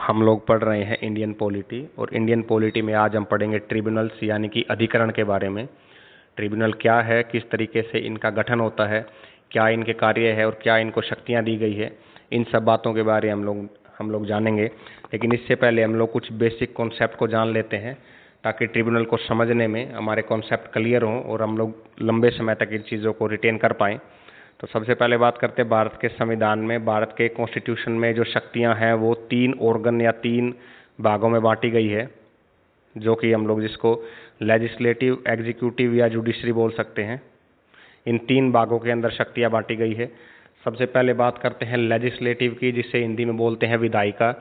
हम लोग पढ़ रहे हैं इंडियन पॉलिटी, और इंडियन पॉलिटी में आज हम पढ़ेंगे ट्रिब्यूनल्स यानी कि अधिकरण के बारे में। ट्रिब्यूनल क्या है, किस तरीके से इनका गठन होता है, क्या इनके कार्य है और क्या इनको शक्तियां दी गई है, इन सब बातों के बारे में हम लोग जानेंगे। लेकिन इससे पहले हम लोग कुछ बेसिक कॉन्सेप्ट को जान लेते हैं ताकि ट्रिब्यूनल को समझने में हमारे कॉन्सेप्ट क्लियर हों और हम लोग लंबे समय तक इन चीज़ों को रिटेन कर पाएँ। तो सबसे पहले बात करते हैं भारत के संविधान में। भारत के कॉन्स्टिट्यूशन में जो शक्तियां हैं वो 3 ऑर्गन या 3 भागों में बांटी गई है, जो कि हम लोग जिसको लेजिस्लेटिव, एग्जीक्यूटिव या जुडिशरी बोल सकते हैं। इन 3 भागों के अंदर शक्तियां बांटी गई है। सबसे पहले बात करते हैं लेजिस्लेटिव की, जिसे हिंदी में बोलते हैं विधायिका।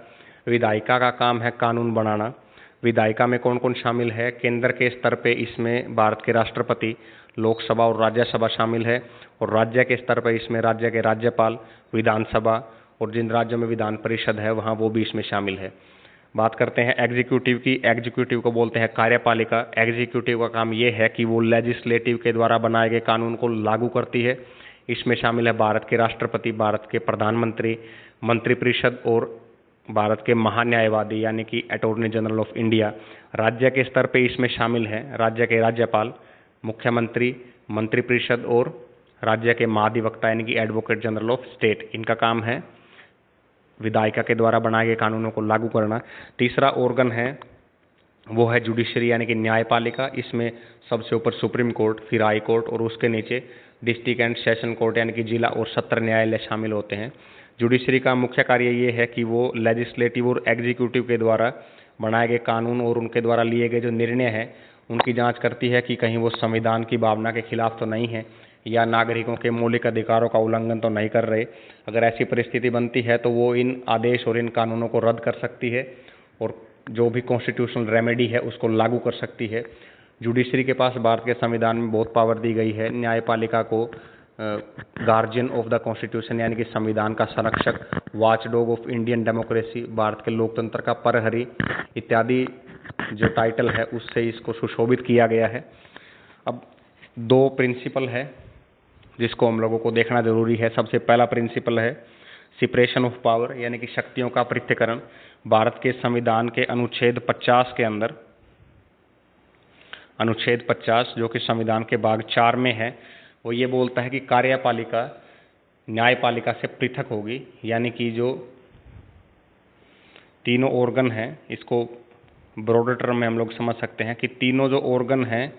विधायिका का काम है कानून बनाना। विधायिका में कौन कौन शामिल है? केंद्र के स्तर पे इसमें भारत के राष्ट्रपति, लोकसभा और राज्यसभा शामिल है, और राज्य के स्तर पर इसमें राज्य के राज्यपाल, विधानसभा, और जिन राज्यों में विधान परिषद है वहाँ वो भी इसमें शामिल है। बात करते हैं एग्जीक्यूटिव की। एग्जीक्यूटिव को बोलते हैं कार्यपालिका। एग्जीक्यूटिव का काम ये है कि वो लेजिस्लेटिव के द्वारा बनाए गए कानून को लागू करती है। इसमें शामिल है भारत के राष्ट्रपति, भारत के प्रधानमंत्री, मंत्रिपरिषद और भारत के महान्यायवादी यानी कि अटॉर्नी जनरल ऑफ इंडिया। राज्य के स्तर पे इसमें शामिल हैं राज्य के राज्यपाल, मुख्यमंत्री, मंत्रिपरिषद और राज्य के महाधिवक्ता यानी कि एडवोकेट जनरल ऑफ स्टेट। इनका काम है विधायिका के द्वारा बनाए गए कानूनों को लागू करना। तीसरा ऑर्गन है वो है जुडिशरी यानी कि न्यायपालिका। इसमें सबसे ऊपर सुप्रीम कोर्ट, फिर हाई कोर्ट और उसके नीचे डिस्ट्रिक्ट एंड सेशन कोर्ट यानी कि जिला और सत्र न्यायालय शामिल होते हैं। जुडिशरी का मुख्य कार्य ये है कि वो लेजिस्लेटिव और एग्जीक्यूटिव के द्वारा बनाए गए कानून और उनके द्वारा लिए गए जो निर्णय हैं उनकी जांच करती है कि कहीं वो संविधान की भावना के खिलाफ तो नहीं है या नागरिकों के मौलिक अधिकारों का उल्लंघन तो नहीं कर रहे। अगर ऐसी परिस्थिति बनती है तो वो इन आदेश और इन कानूनों को रद्द कर सकती है और जो भी कॉन्स्टिट्यूशनल रेमेडी है उसको लागू कर सकती है। जुडिशरी के पास भारत के संविधान में बहुत पावर दी गई है। न्यायपालिका को गार्जियन ऑफ द कॉन्स्टिट्यूशन यानी कि संविधान का संरक्षक, watchdog of Indian democracy, Bharat के लोकतंत्र का प्रहरी इत्यादि जो टाइटल है उससे इसको सुशोभित किया गया है। अब 2 प्रिंसिपल है जिसको हम लोगों को देखना जरूरी है। सबसे पहला प्रिंसिपल है सेपरेशन ऑफ पावर यानी कि शक्तियों का पृथक्करण। भारत के संविधान के अनुच्छेद 50 के अंदर, अनुच्छेद 50 जो कि संविधान के भाग 4 में है, वो ये बोलता है कि कार्यपालिका न्यायपालिका से पृथक होगी। यानी कि जो तीनों ऑर्गन हैं, इसको ब्रॉडर टर्म में हम लोग समझ सकते हैं कि तीनों जो ऑर्गन हैं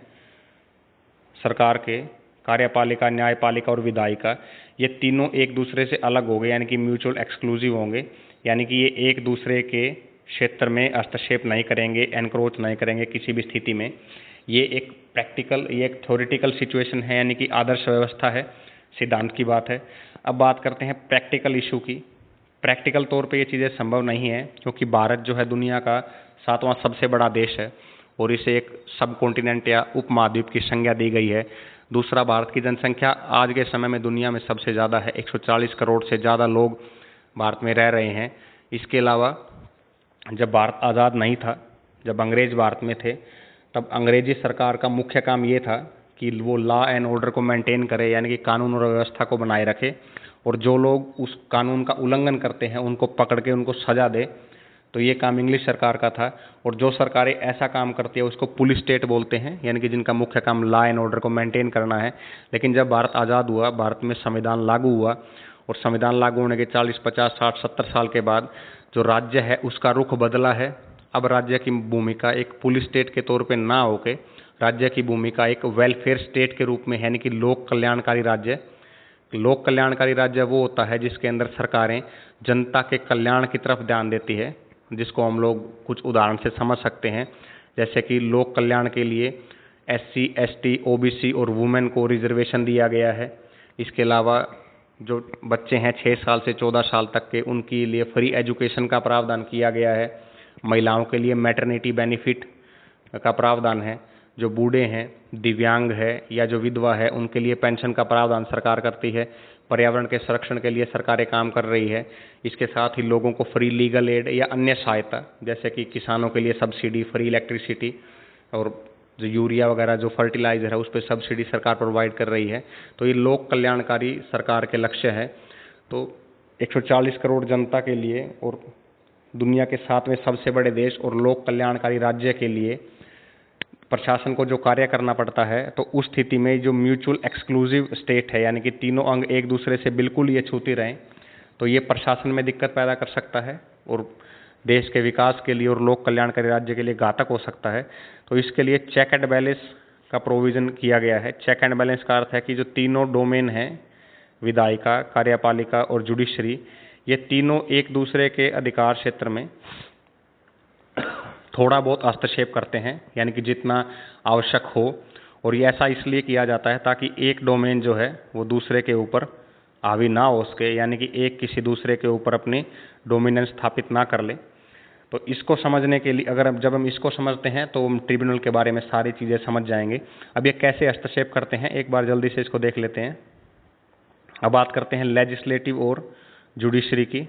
सरकार के, कार्यपालिका, न्यायपालिका और विधायिका, ये तीनों एक दूसरे से अलग हो गए यानी कि म्यूचुअल एक्सक्लूसिव होंगे। यानी कि ये एक दूसरे के क्षेत्र में हस्तक्षेप नहीं करेंगे, एनक्रोच नहीं करेंगे किसी भी स्थिति में। ये एक प्रैक्टिकल, ये एक थ्योरेटिकल सिचुएशन है यानी कि आदर्श व्यवस्था है, सिद्धांत की बात है। अब बात करते हैं प्रैक्टिकल इशू की। प्रैक्टिकल तौर पे ये चीज़ें संभव नहीं है क्योंकि भारत जो है दुनिया का 7वां सबसे बड़ा देश है और इसे एक सब कॉन्टिनेंट या उपमहाद्वीप की संज्ञा दी गई है। दूसरा, भारत की जनसंख्या आज के समय में दुनिया में सबसे ज़्यादा है। 140 करोड़ से ज़्यादा लोग भारत में रह रहे हैं। इसके अलावा जब भारत आज़ाद नहीं था, जब अंग्रेज भारत में थे, तब अंग्रेजी सरकार का मुख्य काम ये था कि वो लॉ एंड ऑर्डर को मेंटेन करे यानी कि कानून और व्यवस्था को बनाए रखे, और जो लोग उस कानून का उल्लंघन करते हैं उनको पकड़ के उनको सजा दे। तो ये काम इंग्लिश सरकार का था। और जो सरकारें ऐसा काम करती है उसको पुलिस स्टेट बोलते हैं, यानी कि जिनका मुख्य काम लॉ एंड ऑर्डर को मेंटेन करना है। लेकिन जब भारत आज़ाद हुआ, भारत में संविधान लागू हुआ, और संविधान लागू होने के 40, 50, 60, 70 साल के बाद जो राज्य है उसका रुख बदला है। अब राज्य की भूमिका एक पुलिस स्टेट के तौर पर ना होकर राज्य की भूमिका एक वेलफेयर स्टेट के रूप में है, यानी कि लोक कल्याणकारी राज्य। लोक कल्याणकारी राज्य वो होता है जिसके अंदर सरकारें जनता के कल्याण की तरफ ध्यान देती है, जिसको हम लोग कुछ उदाहरण से समझ सकते हैं। जैसे कि लोक कल्याण के लिए SC, ST, OBC और वुमेन को रिजर्वेशन दिया गया है। इसके अलावा जो बच्चे हैं 6 साल से 14 साल तक के, उनके लिए फ्री एजुकेशन का प्रावधान किया गया है। महिलाओं के लिए मैटरनिटी बेनिफिट का प्रावधान है। जो बूढ़े हैं, दिव्यांग है या जो विधवा है उनके लिए पेंशन का प्रावधान सरकार करती है। पर्यावरण के संरक्षण के लिए सरकारें काम कर रही है। इसके साथ ही लोगों को फ्री लीगल एड या अन्य सहायता, जैसे कि किसानों के लिए सब्सिडी, फ्री इलेक्ट्रिसिटी और जो यूरिया वगैरह जो फर्टिलाइजर है उस पर सब्सिडी सरकार प्रोवाइड कर रही है। तो ये लोक कल्याणकारी सरकार के लक्ष्य है। तो 140 करोड़ जनता के लिए और दुनिया के 7वें सबसे बड़े देश और लोक कल्याणकारी राज्य के लिए प्रशासन को जो कार्य करना पड़ता है, तो उस स्थिति में जो म्यूचुअल एक्सक्लूसिव स्टेट है, यानी कि तीनों अंग एक दूसरे से बिल्कुल ये छूती रहें, तो ये प्रशासन में दिक्कत पैदा कर सकता है और देश के विकास के लिए और लोक कल्याणकारी राज्य के लिए घातक हो सकता है। तो इसके लिए चेक एंड बैलेंस का प्रोविज़न किया गया है। चेक एंड बैलेंस का अर्थ है कि जो तीनों डोमेन हैं, विधायिका, कार्यपालिका और जुडिशरी, ये तीनों एक दूसरे के अधिकार क्षेत्र में थोड़ा बहुत हस्तक्षेप करते हैं, यानी कि जितना आवश्यक हो। और ये ऐसा इसलिए किया जाता है ताकि एक डोमेन जो है वो दूसरे के ऊपर हावी ना हो सके, यानी कि एक किसी दूसरे के ऊपर अपनी डोमिनेंस स्थापित ना कर ले। तो इसको समझने के लिए जब हम इसको समझते हैं तो हम ट्रिब्यूनल के बारे में सारी चीज़ें समझ जाएंगे। अब ये कैसे हस्तक्षेप करते हैं एक बार जल्दी से इसको देख लेते हैं। अब बात करते हैं लेजिस्लेटिव और जुडिशरी की,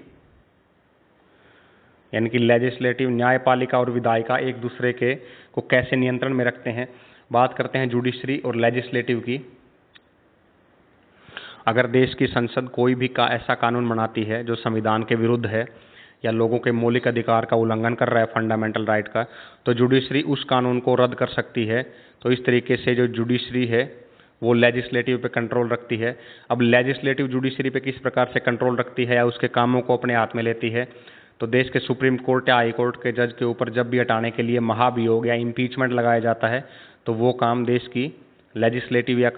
यानी कि लेजिस्लेटिव, न्यायपालिका और विधायिका एक दूसरे के को कैसे नियंत्रण में रखते हैं। बात करते हैं जुडिशरी और लेजिस्लेटिव की। अगर देश की संसद कोई भी ऐसा कानून बनाती है जो संविधान के विरुद्ध है या लोगों के मौलिक अधिकार का उल्लंघन कर रहा है, फंडामेंटल राइट का, तो जुडिशरी उस कानून को रद्द कर सकती है। तो इस तरीके से जो जुडिशरी है वो लेजिस्लेटिव पे कंट्रोल रखती है। अब लेजिस्लेटिव जुडिशरी पे किस प्रकार से कंट्रोल रखती है या उसके कामों को अपने हाथ में लेती है, तो देश के सुप्रीम कोर्ट या हाई कोर्ट के जज के ऊपर जब भी हटाने के लिए महाभियोग या इम्पीचमेंट लगाया जाता है, तो वो काम देश की लेजिस्लेटिव या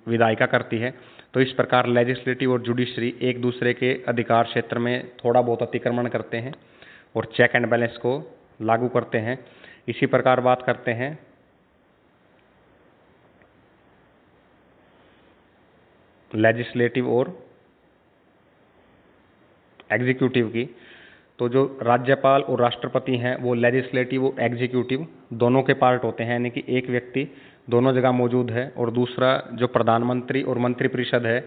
विधायिका करती है। तो इस प्रकार लेजिस्लेटिव और जुडिशरी एक दूसरे के अधिकार क्षेत्र में थोड़ा बहुत अतिक्रमण करते हैं और चेक एंड बैलेंस को लागू करते हैं। इसी प्रकार बात करते हैं लेजिस्लेटिव और एग्जीक्यूटिव की। तो जो राज्यपाल और राष्ट्रपति हैं वो लेजिस्लेटिव और एग्जीक्यूटिव दोनों के पार्ट होते हैं, यानी कि एक व्यक्ति दोनों जगह मौजूद है। और दूसरा जो प्रधानमंत्री और मंत्रिपरिषद है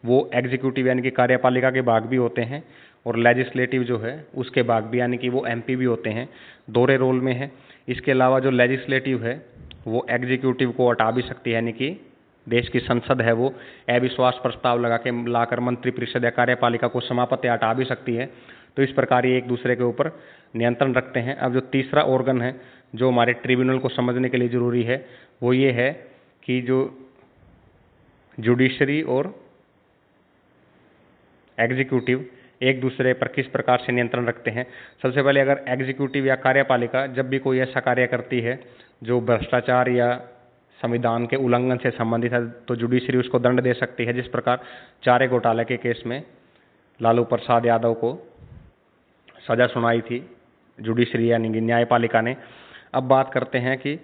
वो एग्जीक्यूटिव यानी कि कार्यपालिका के भाग भी होते हैं, और लेजिस्लेटिव जो है उसके भाग भी, यानी कि वो एमपी भी होते हैं, दोहरे रोल में है। इसके अलावा जो लेजिस्लेटिव है वो एग्जीक्यूटिव को हटा भी सकती है, यानी कि देश की संसद है वो अविश्वास प्रस्ताव लाकर मंत्रिपरिषद या कार्यपालिका को समाप्त या हटा भी सकती है। तो इस प्रकार ये एक दूसरे के ऊपर नियंत्रण रखते हैं। अब जो तीसरा ऑर्गन है जो हमारे ट्रिब्यूनल को समझने के लिए जरूरी है वो ये है कि जो जुडिशरी और एग्जीक्यूटिव एक दूसरे पर किस प्रकार से नियंत्रण रखते हैं। सबसे पहले अगर एग्जीक्यूटिव या कार्यपालिका जब भी कोई ऐसा कार्य करती है जो भ्रष्टाचार या संविधान के उल्लंघन से संबंधित है, तो जुडिशरी उसको दंड दे सकती है, जिस प्रकार चारे घोटाले के केस में लालू प्रसाद यादव को सजा सुनाई थी जुडिशरी यानी कि न्यायपालिका ने। अब बात करते हैं कि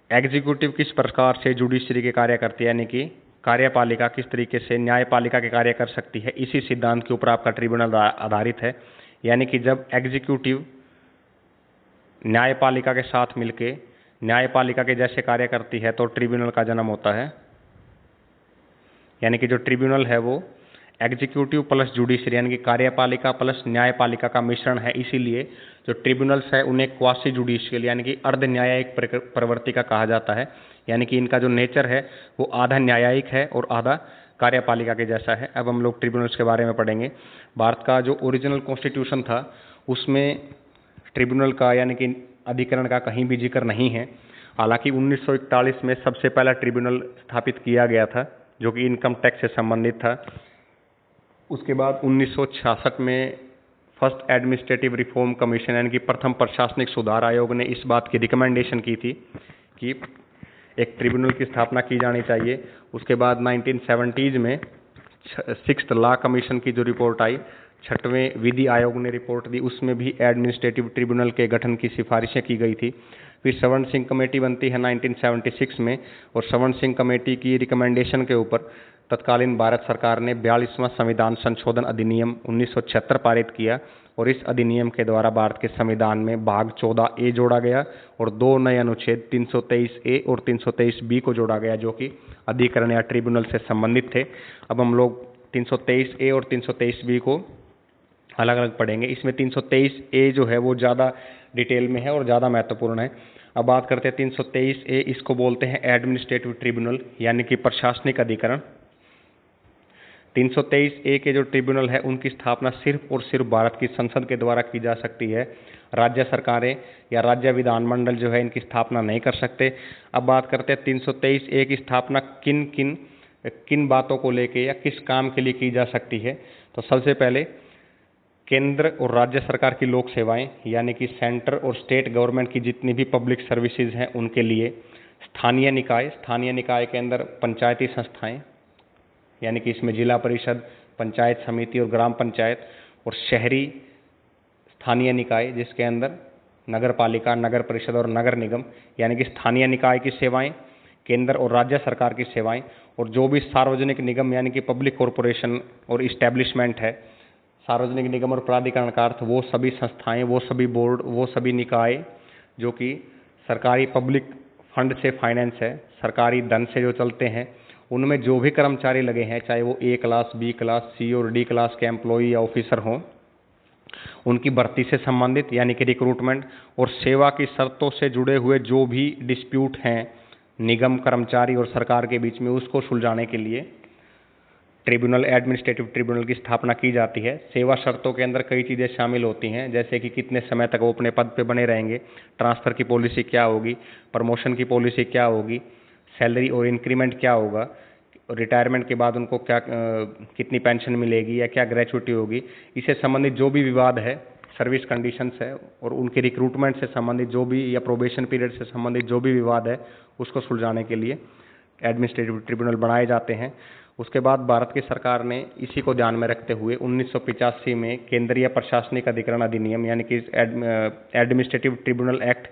एग्जीक्यूटिव किस प्रकार से जुडिशरी के कार्य करती है, यानी कि कार्यपालिका किस तरीके से न्यायपालिका के कार्य कर सकती है। इसी सिद्धांत के ऊपर आपका ट्रिब्यूनल आधारित है, यानी कि जब एग्जीक्यूटिव न्यायपालिका के साथ मिलकर न्यायपालिका के जैसे कार्य करती है तो ट्रिब्यूनल का जन्म होता है। यानी कि जो ट्रिब्यूनल है वो एग्जीक्यूटिव प्लस जुडिशरी यानी कि कार्यपालिका प्लस न्यायपालिका का मिश्रण है। इसीलिए जो ट्रिब्यूनल्स है उन्हें क्वासी जुडिशियल यानी कि अर्ध न्यायिक प्रवृत्ति का कहा जाता है, यानी कि इनका जो नेचर है वो आधा न्यायिक है और आधा कार्यपालिका के जैसा है। अब हम लोग ट्रिब्यूनल्स के बारे में पढ़ेंगे। भारत का जो ओरिजिनल कॉन्स्टिट्यूशन था उसमें ट्रिब्यूनल का यानी कि अधिकरण का कहीं भी जिक्र नहीं है। हालांकि 1941 में सबसे पहला ट्रिब्यूनल स्थापित किया गया था जो कि इनकम टैक्स से संबंधित था। उसके बाद 1966 में फर्स्ट एडमिनिस्ट्रेटिव रिफॉर्म कमीशन यानी कि प्रथम प्रशासनिक सुधार आयोग ने इस बात की रिकमेंडेशन की थी कि एक ट्रिब्यूनल की स्थापना की जानी चाहिए। उसके बाद 1970s में 6th लॉ कमीशन की जो रिपोर्ट आई, 6वें विधि आयोग ने रिपोर्ट दी, उसमें भी एडमिनिस्ट्रेटिव ट्रिब्यूनल के गठन की सिफारिशें की गई थी। फिर सवर्ण सिंह कमेटी बनती है 1976 में, और सवर्ण सिंह कमेटी की रिकमेंडेशन के ऊपर तत्कालीन भारत सरकार ने 42वां संविधान संशोधन अधिनियम 1976 पारित किया, और इस अधिनियम के द्वारा भारत के संविधान में भाग 14A जोड़ा गया और 2 नए अनुच्छेद 323A और 323B को जोड़ा गया जो कि अधिकरण या ट्रिब्यूनल से संबंधित थे। अब हम लोग 323A और 323B को अलग अलग पढ़ेंगे। इसमें 323A जो है वो ज़्यादा डिटेल में है और ज़्यादा महत्वपूर्ण है। अब बात करते हैं 323A, इसको बोलते हैं एडमिनिस्ट्रेटिव ट्रिब्यूनल यानी कि प्रशासनिक अधिकरण। 323A के जो ट्रिब्यूनल है उनकी स्थापना सिर्फ और सिर्फ भारत की संसद के द्वारा की जा सकती है। राज्य सरकारें या राज्य विधानमंडल जो है इनकी स्थापना नहीं कर सकते। अब बात करते हैं 323A की स्थापना किन बातों को लेके या किस काम के लिए की जा सकती है। तो सबसे पहले केंद्र और राज्य सरकार की लोक सेवाएं यानी कि सेंटर और स्टेट गवर्नमेंट की जितनी भी पब्लिक सर्विसेज हैं उनके लिए। स्थानीय निकाय के अंदर पंचायती संस्थाएं यानी कि इसमें जिला परिषद, पंचायत समिति और ग्राम पंचायत, और शहरी स्थानीय निकाय जिसके अंदर नगर पालिका, नगर परिषद और नगर निगम यानी कि स्थानीय निकाय की सेवाएं, केंद्र और राज्य सरकार की सेवाएं, और जो भी सार्वजनिक निगम यानी कि पब्लिक कॉरपोरेशन और इस्टेब्लिशमेंट है, सार्वजनिक निगम और प्राधिकरण का अर्थ वो सभी संस्थाएं, वो सभी बोर्ड, वो सभी निकाय जो कि सरकारी पब्लिक फंड से फाइनेंस है, सरकारी धन से जो चलते हैं, उनमें जो भी कर्मचारी लगे हैं, चाहे वो A class, B class, C और D क्लास के एम्प्लॉई या ऑफिसर हों, उनकी भर्ती से संबंधित यानी कि रिक्रूटमेंट और सेवा की शर्तों से जुड़े हुए जो भी डिस्प्यूट हैं निगम, कर्मचारी और सरकार के बीच में, उसको सुलझाने के लिए ट्रिब्यूनल, एडमिनिस्ट्रेटिव ट्रिब्यूनल की स्थापना की जाती है। सेवा शर्तों के अंदर कई चीज़ें शामिल होती हैं, जैसे कि कितने समय तक वो अपने पद पे बने रहेंगे, ट्रांसफ़र की पॉलिसी क्या होगी, प्रमोशन की पॉलिसी क्या होगी, सैलरी और इंक्रीमेंट क्या होगा, रिटायरमेंट के बाद उनको क्या कितनी पेंशन मिलेगी या क्या ग्रेचुइटी होगी। इससे संबंधित जो भी विवाद है, सर्विस कंडीशंस है और उनके रिक्रूटमेंट से संबंधित जो भी या प्रोबेशन पीरियड से संबंधित जो भी विवाद है, उसको सुलझाने के लिए एडमिनिस्ट्रेटिव ट्रिब्यूनल बनाए जाते हैं। उसके बाद भारत की सरकार ने इसी को ध्यान में रखते हुए 1985 में केंद्रीय प्रशासनिक अधिकरण अधिनियम यानी कि एडमिनिस्ट्रेटिव ट्रिब्यूनल एक्ट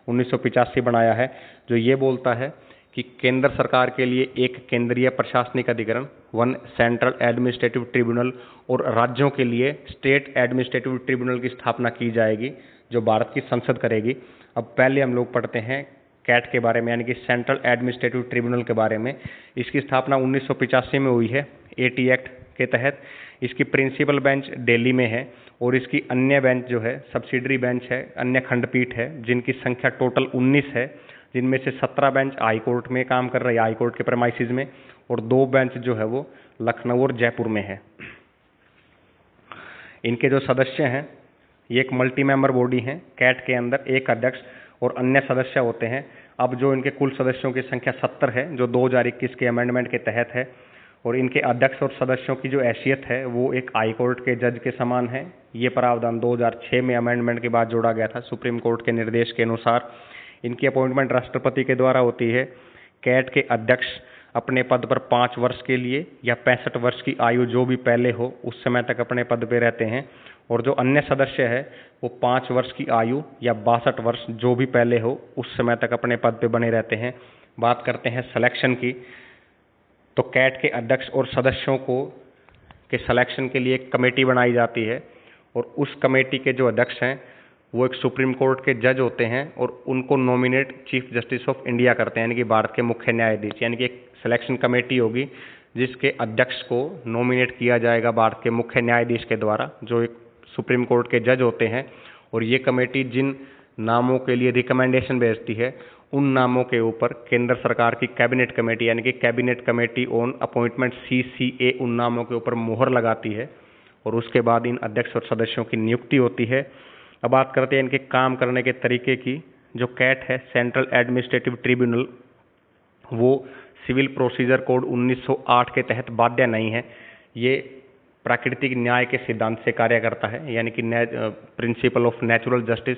1985 बनाया है, जो ये बोलता है कि केंद्र सरकार के लिए एक केंद्रीय प्रशासनिक अधिकरण, वन सेंट्रल एडमिनिस्ट्रेटिव ट्रिब्यूनल, और राज्यों के लिए स्टेट एडमिनिस्ट्रेटिव ट्रिब्यूनल की स्थापना की जाएगी, जो भारत की संसद करेगी। अब पहले हम लोग पढ़ते हैं कैट के बारे में यानी कि सेंट्रल एडमिनिस्ट्रेटिव ट्रिब्यूनल के बारे में। इसकी स्थापना 1985 में हुई है एटी एक्ट के तहत। इसकी प्रिंसिपल बेंच दिल्ली में है और इसकी अन्य बेंच जो है सब्सिडरी बेंच है, अन्य खंडपीठ है, जिनकी संख्या टोटल 19 है, जिनमें से 17 बेंच हाई कोर्ट में काम कर रही है, हाई कोर्ट के प्रेमाइसिस में, और 2 बेंच जो है वो लखनऊ और जयपुर में है। इनके जो सदस्य हैं ये एक मल्टी मेंबर बॉडी हैं। कैट के अंदर एक अध्यक्ष और अन्य सदस्य होते हैं। अब जो इनके कुल सदस्यों की संख्या 70 है, जो 2021 के अमेंडमेंट के तहत है, और इनके अध्यक्ष और सदस्यों की जो हैसियत है वो एक हाई कोर्ट के जज के समान है। ये प्रावधान 2006 में अमेंडमेंट के बाद जोड़ा गया था सुप्रीम कोर्ट के निर्देश के अनुसार। इनकी अपॉइंटमेंट राष्ट्रपति के द्वारा होती है। कैट के अध्यक्ष अपने पद पर 5 वर्ष के लिए या 65 वर्ष की आयु जो भी पहले हो उस समय तक अपने पद पर रहते हैं, और जो अन्य सदस्य है वो 5 वर्ष की आयु या 62 वर्ष जो भी पहले हो उस समय तक अपने पद पे बने रहते हैं। बात करते हैं सिलेक्शन की, तो कैट के अध्यक्ष और सदस्यों को के सिलेक्शन के लिए एक कमेटी बनाई जाती है, और उस कमेटी के जो अध्यक्ष हैं वो एक सुप्रीम कोर्ट के जज होते हैं, और उनको nominate chief justice of India करते हैं, यानी कि भारत के मुख्य न्यायाधीश। यानी कि एक सिलेक्शन कमेटी होगी जिसके अध्यक्ष को नॉमिनेट किया जाएगा भारत के मुख्य न्यायाधीश के द्वारा, जो एक सुप्रीम कोर्ट के जज होते हैं। और ये कमेटी जिन नामों के लिए रिकमेंडेशन भेजती है उन नामों के ऊपर केंद्र सरकार की कैबिनेट कमेटी यानी कि cabinet committee on appointment CCA उन नामों के ऊपर मुहर लगाती है, और उसके बाद इन अध्यक्ष और सदस्यों की नियुक्ति होती है। अब बात करते हैं इनके काम करने के तरीके की। जो कैट है, सेंट्रल एडमिनिस्ट्रेटिव ट्रिब्यूनल, वो सिविल प्रोसीजर कोड 1908 के तहत बाध्य नहीं है। ये प्राकृतिक न्याय के सिद्धांत से कार्य करता है, यानी कि प्रिंसिपल ऑफ नेचुरल जस्टिस।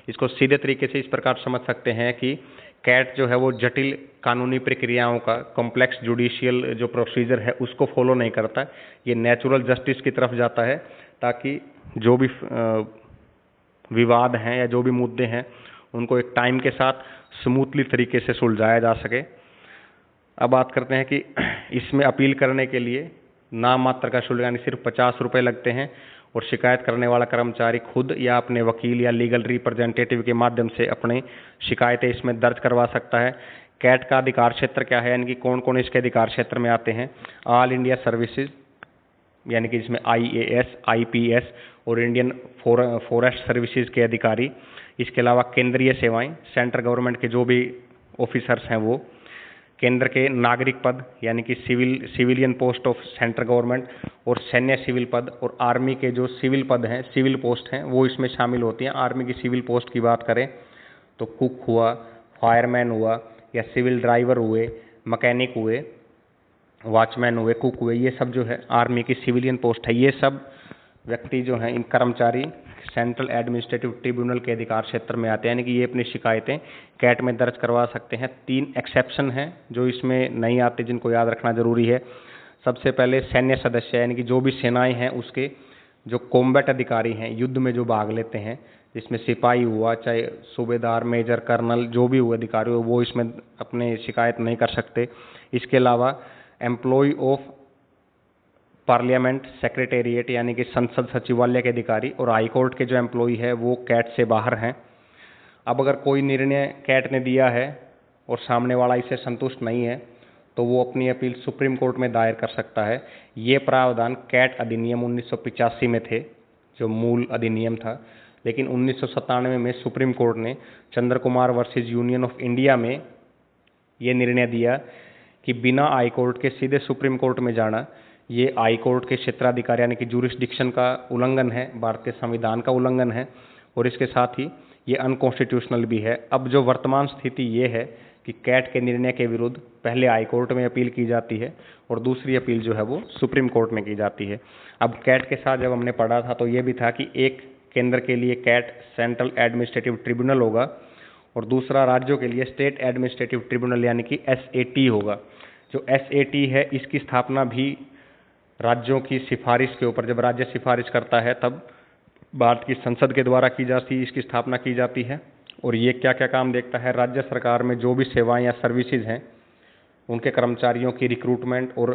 इसको सीधे तरीके से इस प्रकार समझ सकते हैं कि कैट जो है वो जटिल कानूनी प्रक्रियाओं का, कॉम्प्लेक्स जुडिशियल जो प्रोसीजर है उसको फॉलो नहीं करता। ये नेचुरल जस्टिस की तरफ जाता है ताकि जो भी विवाद हैं या जो भी मुद्दे हैं उनको एक टाइम के साथ स्मूथली तरीके से सुलझाया जा सके। अब बात करते हैं कि इसमें अपील करने के लिए नाम मात्र का शुल्क यानी सिर्फ 50 रुपये लगते हैं, और शिकायत करने वाला कर्मचारी खुद या अपने वकील या लीगल रिप्रेजेंटेटिव के माध्यम से अपनी शिकायतें इसमें दर्ज करवा सकता है। कैट का अधिकार क्षेत्र क्या है, यानी कि कौन कौन इसके अधिकार क्षेत्र में आते हैं। ऑल इंडिया सर्विसेज यानी कि जिसमें IAS, IPS और इंडियन फॉरेस्ट सर्विसेज के अधिकारी। इसके अलावा केंद्रीय सेवाएं, सेंट्रल गवर्नमेंट के जो भी ऑफिसर्स हैं वो, केंद्र के नागरिक पद यानी कि civilian post of central government और सैन्य सिविल पद और आर्मी के जो सिविल पद हैं, सिविल पोस्ट हैं, वो इसमें शामिल होती हैं। आर्मी की सिविल पोस्ट की बात करें तो कुक हुआ, फायरमैन हुआ, या सिविल ड्राइवर हुए, मैकेनिक हुए, वॉचमैन हुए, कुक हुए, ये सब जो है आर्मी की सिविलियन पोस्ट है। ये सब व्यक्ति जो हैं, इन कर्मचारी सेंट्रल एडमिनिस्ट्रेटिव ट्रिब्यूनल के अधिकार क्षेत्र में आते हैं, यानी कि ये अपनी शिकायतें कैट में दर्ज करवा सकते हैं। 3 एक्सेप्शन हैं जो इसमें नहीं आते, जिनको याद रखना जरूरी है। सबसे पहले सैन्य सदस्य, यानी कि जो भी सेनाएं हैं उसके जो कॉम्बैट अधिकारी हैं, युद्ध में जो भाग लेते हैं, जिसमें सिपाही हुआ, चाहे सूबेदार, मेजर, कर्नल, जो भी हुए अधिकारी हो, वो इसमें अपने शिकायत नहीं कर सकते। इसके अलावा एम्प्लॉय ऑफ पार्लियामेंट सेक्रेटेरिएट यानी कि संसद सचिवालय के अधिकारी और हाईकोर्ट के जो एम्प्लॉय है वो कैट से बाहर हैं। अब अगर कोई निर्णय कैट ने दिया है और सामने वाला इससे संतुष्ट नहीं है तो वो अपनी अपील सुप्रीम कोर्ट में दायर कर सकता है। ये प्रावधान कैट अधिनियम 1985 में थे, जो मूल अधिनियम था, लेकिन 1997 में सुप्रीम कोर्ट ने Chandra Kumar versus Union of India में ये निर्णय दिया कि बिना हाई कोर्ट के सीधे सुप्रीम कोर्ट में जाना ये हाई कोर्ट के क्षेत्राधिकार यानी कि जूरिसडिक्शन का उल्लंघन है, भारतीय संविधान का उल्लंघन है, और इसके साथ ही ये अनकॉन्स्टिट्यूशनल भी है। अब जो वर्तमान स्थिति ये है कि कैट के निर्णय के विरुद्ध पहले हाई कोर्ट में अपील की जाती है और दूसरी अपील जो है वो सुप्रीम कोर्ट में की जाती है। अब कैट के साथ जब हमने पढ़ा था तो ये भी था कि एक केंद्र के लिए कैट सेंट्रल एडमिनिस्ट्रेटिव ट्रिब्यूनल होगा और दूसरा राज्यों के लिए स्टेट एडमिनिस्ट्रेटिव ट्रिब्यूनल यानी कि SAT होगा। जो SAT है इसकी स्थापना भी राज्यों की सिफारिश के ऊपर, जब राज्य सिफारिश करता है तब भारत की संसद के द्वारा की जाती है, इसकी स्थापना की जाती है। और ये क्या क्या काम देखता है, राज्य सरकार में जो भी सेवाएं या सर्विसेज हैं उनके कर्मचारियों की रिक्रूटमेंट और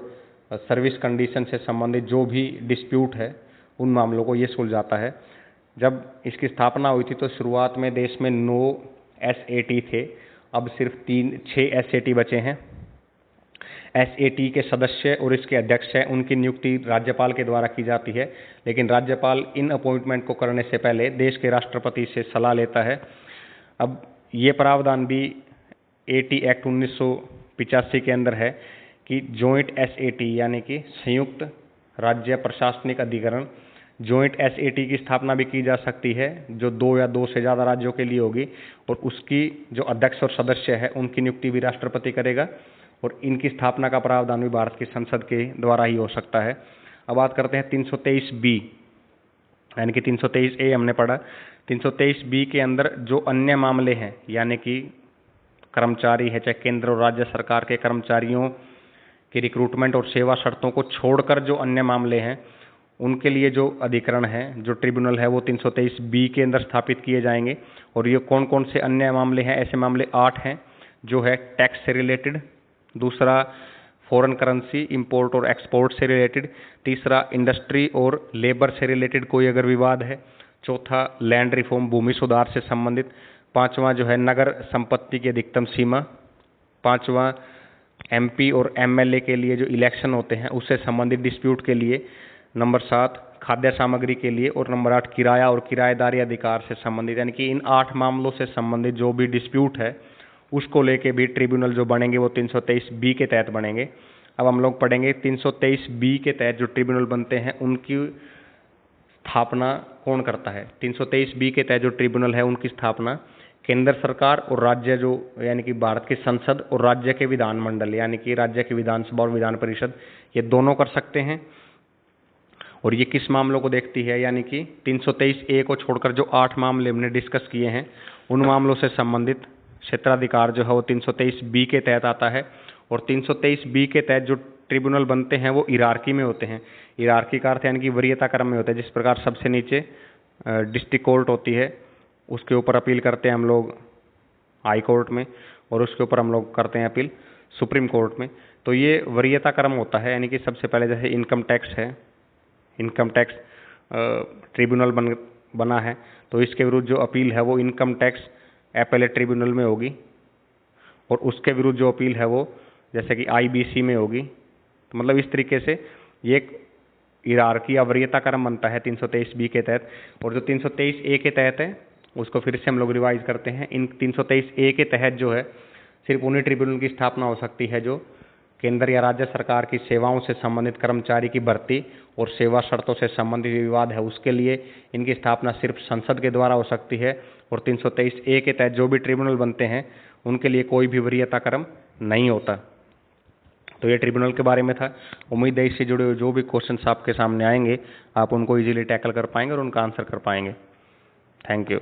सर्विस कंडीशन से संबंधित जो भी डिस्प्यूट है उन मामलों को ये सुलझाता है। जब इसकी स्थापना हुई थी तो शुरुआत में देश में 9 SAT थे, अब सिर्फ 6 SAT बचे हैं। SAT के सदस्य और इसके अध्यक्ष हैं, उनकी नियुक्ति राज्यपाल के द्वारा की जाती है, लेकिन राज्यपाल इन अपॉइंटमेंट को करने से पहले देश के राष्ट्रपति से सलाह लेता है। अब ये प्रावधान भी AT एक्ट 1985 के अंदर है कि जॉइंट SAT यानी कि संयुक्त राज्य प्रशासनिक अधिकरण, जॉइंट SAT की स्थापना भी की जा सकती है जो 2 या 2 से ज़्यादा राज्यों के लिए होगी, और उसकी जो अध्यक्ष और सदस्य है उनकी नियुक्ति भी राष्ट्रपति करेगा, और इनकी स्थापना का प्रावधान भी भारत की संसद के द्वारा ही हो सकता है। अब बात करते हैं 323B यानी कि 323A हमने पढ़ा। 323B के अंदर जो अन्य मामले हैं यानी कि कर्मचारी है, चाहे केंद्र और राज्य सरकार के कर्मचारियों की रिक्रूटमेंट और सेवा शर्तों को छोड़कर जो अन्य मामले हैं उनके लिए जो अधिकरण है, जो ट्रिब्यूनल है, वो 323B के अंदर स्थापित किए जाएंगे। और ये कौन कौन से अन्य मामले हैं? ऐसे मामले 8 हैं, जो है टैक्स से रिलेटेड, दूसरा फॉरेन करेंसी इंपोर्ट और एक्सपोर्ट से रिलेटेड, तीसरा इंडस्ट्री और लेबर से रिलेटेड कोई अगर विवाद है, चौथा लैंड रिफॉर्म भूमि सुधार से संबंधित, पांचवा जो है नगर संपत्ति की अधिकतम सीमा, पांचवा MP और MLA के लिए जो इलेक्शन होते हैं उससे संबंधित डिस्प्यूट के लिए, नंबर 7 खाद्य सामग्री के लिए, और नंबर 8 किराया और किराएदारी अधिकार से संबंधित। यानी कि इन 8 मामलों से संबंधित जो भी डिस्प्यूट है उसको लेके भी ट्रिब्यूनल जो बनेंगे वो 323B के तहत बनेंगे। अब हम लोग पढ़ेंगे 323B के तहत जो ट्रिब्यूनल बनते हैं उनकी स्थापना कौन करता है। 323B के तहत जो ट्रिब्यूनल है उनकी स्थापना केंद्र सरकार और राज्य जो यानी कि भारत की संसद और राज्य के विधानमंडल यानी कि राज्य की विधानसभा और विधान परिषद, ये दोनों कर सकते हैं। और ये किस मामलों को देखती है, यानी कि 323A को छोड़कर जो 8 मामले हमने डिस्कस किए हैं उन मामलों से संबंधित क्षेत्राधिकार जो है वो 323B के तहत आता है। और 323B के तहत जो ट्रिब्यूनल बनते हैं वो हिरार्की में होते हैं। हिरार्की का अर्थ यानी कि वरीयता क्रम में होता है। जिस प्रकार सबसे नीचे डिस्ट्रिक्ट कोर्ट होती है, उसके ऊपर अपील करते हैं हम लोग हाई कोर्ट में, और उसके ऊपर हम लोग करते हैं अपील सुप्रीम कोर्ट में। तो ये वरीयता क्रम होता है, यानी कि सबसे पहले जैसे इनकम टैक्स है, इनकम टैक्स ट्रिब्यूनल बना है तो इसके विरुद्ध जो अपील है वो इनकम टैक्स एपेलेट ट्रिब्यूनल में होगी, और उसके विरुद्ध जो अपील है वो जैसे कि IBC में होगी। तो मतलब इस तरीके से ये एक हिरार्की या वरीयता क्रम बनता है 323B के तहत। और जो 323A के तहत है उसको फिर से हम लोग रिवाइज करते हैं। इन 323A के तहत जो है सिर्फ उन्हीं ट्रिब्यूनल की स्थापना हो सकती है जो केंद्र या राज्य सरकार की सेवाओं से संबंधित कर्मचारी की भर्ती और सेवा शर्तों से संबंधित विवाद है उसके लिए इनकी स्थापना सिर्फ संसद के द्वारा हो सकती है। और 323A के तहत जो भी ट्रिब्यूनल बनते हैं उनके लिए कोई भी वरीयता क्रम नहीं होता। तो ये ट्रिब्यूनल के बारे में था। उम्मीद है इससे जुड़े हुए जो भी क्वेश्चंस आपके सामने आएंगे आप उनको इजीली टैकल कर पाएंगे और उनका आंसर कर पाएंगे। Thank you.